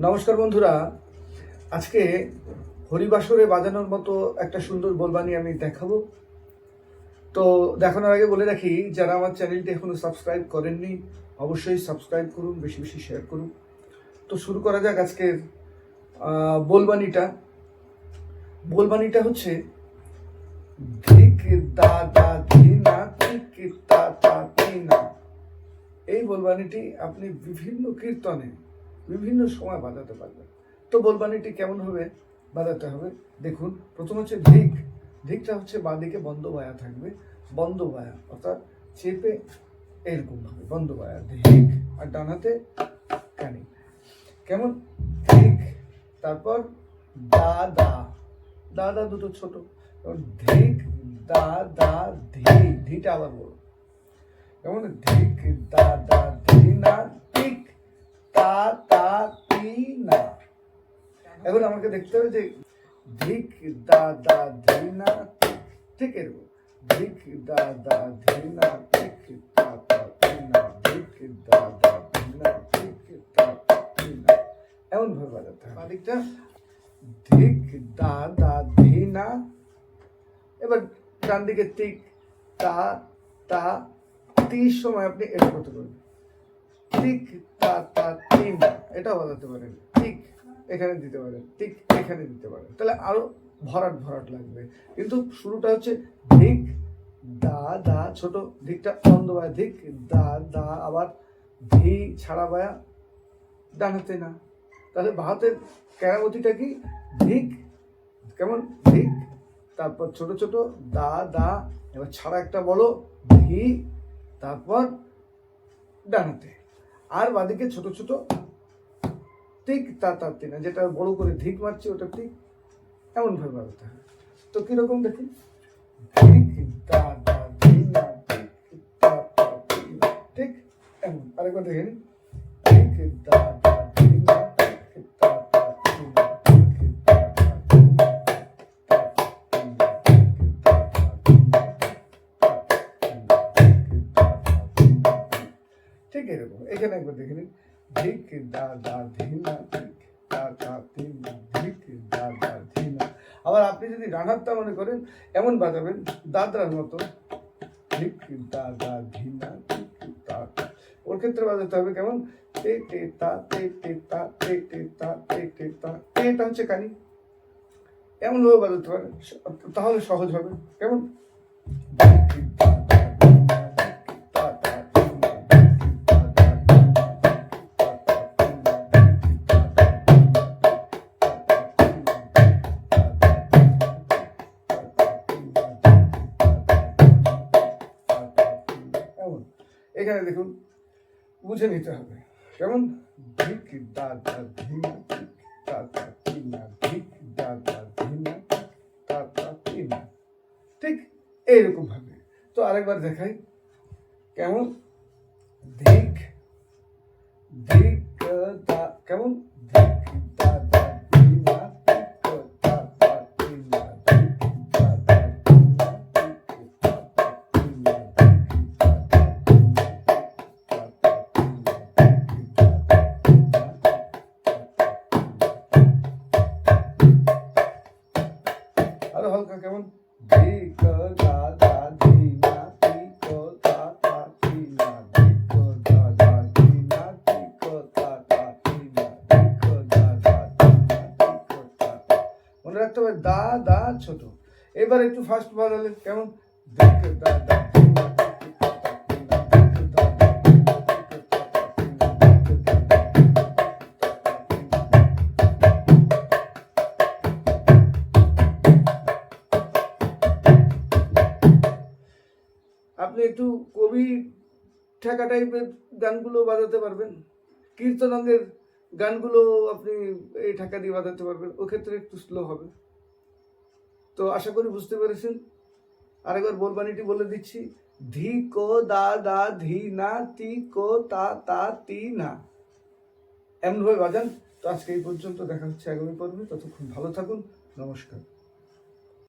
নমস্কার বন্ধুরা, আজকে হরিবাসরে বাজানোর মতো একটা সুন্দর বোলবানি আমি দেখাবো। তো দেখানোর আগে বলে রাখি, যারা আমার চ্যানেলটি এখনো সাবস্ক্রাইব করেননি অবশ্যই সাবস্ক্রাইব করুন, বেশি বেশি শেয়ার করুন। তো শুরু করা যাক আজকের বোলবানিটা। বোলবানিটা হচ্ছে ধিক দা দা ধি না ধিক তা তা তি না। এই বোলবানিটি আপনি বিভিন্ন কীর্তনে বিভিন্ন সময় বাজাতে পারবেন। তো বোলবানিটি কেমন হবে বাজাতে হবে দেখুন। প্রথম হচ্ছে ধিক। ধিকটা হচ্ছে বাঁদিকে বন্ধ বায়া থাকবে, বন্ধ বায়া অর্থাৎ চেপে এরকম ভাবে বন্ধ বায়া ধিক, আর ডান হাতে কানি। কেমন ধিক, তারপর দা দা, দা দা দুটো ছোট, ধিক দা দা ধি, ধিটা আবার বড়। যেমন ধিক দা দা ধি না ধিক তা তা তি না। এখন আমাকে দেখতে হবে যে ধিক দা দা ধি না ঠিক এরকম, ধিক দা দা ধি না ঠিক তা তা তি না, ধিক দা দা ধি না ঠিক তা তা তি না, এমন ভাবে বাজাতে হবে বাদিকটা। ধিক দা দা ধি না। এবার ডান দিকে তিক তা তা তির সময় আপনি এটা করতে পারবেন, টিক তা তা তি না, এটাও বাজাতে পারেন। টিক এখানে দিতে পারেন, টিক এখানে দিতে পারেন, তাহলে আরো ভরাট ভরাট লাগবে। কিন্তু শুরুটা হচ্ছে ধিক দা দা, ছোট ধিকটা বন্ধ বায়া, ধিক দা দা, আবার ধি ছাড়া বায়া ডান হাতে না। তাহলে বাহাতের কেরামতিটা কি? ধিক, কেমন ধিক, তারপর ছোট ছোট দা দা, এবার ছাড়া একটা বড় ধি, তারপর ডান হাতে, আর বাদিকে ছোট ছোট টিক তা তা তি না, যেটা বড় করে ধিক মারছে ওটা টিক, এমন ভাবে বাজাতে হয়। তো কিরকম দেখুন, ধিক দা দা ধি না টিক তা তা তি না, ঠিক এমন। আরেকবার দেখে নিন, ধিক দা দা ধি না টিক তা তা তি না, ধিক দা দা ধি না তা তা তি না, ধিক দা দা ধি না তা তা তি না, ধিক দা দা ধি না, ঠিক এরকম। এখানে একবার দেখে নিন, ধিক দা দা ধি না ধিক তা তা তি না, ধিক দা দা ধি না। আবার আপনি যদি ডান হাতটা মনে করেন এমন বাজাবেন দাদরার মতো, ধিক দা দা ধি না ধিক তা তা। ওর ক্ষেত্রে বাজাতে হবে কেমন, তে তে তা তে তে তা তে তে তা তে তে তা, এটা হচ্ছে কানি, এমন ভাবে বাজাতে পারেন, তাহলে সহজ হবে। কেমন, ধিক দা দা ধি না ধিক তা তা তি না, ধিক দা দা ধি না ধিক তা তা তি না, ধিক দা দা ধি না তা তা তি না, ধিক তা দা ধি না তা তা তি না, ধিক তা দা ধি না তা তা তি না, এমন। এখানে দেখুন বুঝে নিতে হবে কেমন, ধিক দা দা ধি না ধিক তা তা তি না, ধিক দা দা ধি না তা তা তি না, ঠিক এইরকম ভাবে। তো আরেকবার দেখাই কেমন, ধিক ধিক দা, কেমন ধিক দা দা ধি না ধিক তা তা তি না, ধিক দা দা ধি না ধিক তা তা তি না, ধিক দা দা ধি না তা তা তি না, ধিক দা দা ধি না তা তা তি না। আরো হালকা, কেমন ধিক দা দা ধি না ধিক তা তা তি না, ধিক দা দা ধি না ধিক তা তা তি না, ধিক দা দা ধি না ধিক তা তা। মনে রাখতে হবে দা দা ছোট। এবার একটু ফাস্ট বাজালে কেমন, ধিক দা দা ধি না ধিক তা তা তি না, ধিক দা দা ধি না ধিক তা তা তি না, ধিক দা দা ধি না ধিক তা তা তি না। আপনি একটু কবি ঠেকা টাইপের গানগুলো বাজাতে পারবেন, কীর্তনাঙ্গের গানগুলো আপনি এই ঠেকা দিয়ে বাজাতে পারবেন, ওক্ষেত্রে একটু স্লো হবে। তো আশা করি বুঝতে পেরেছেন। আরেকবার বোলবানিটি বলে দিচ্ছি, ধি কো দা দা ধি না তি কো তা তা তি না, এমনভাবে বাজান। তো আজকে এই পর্যন্ত, দেখা হচ্ছে আগামী পর্বে, ততক্ষণ ভালো থাকুন, নমস্কার।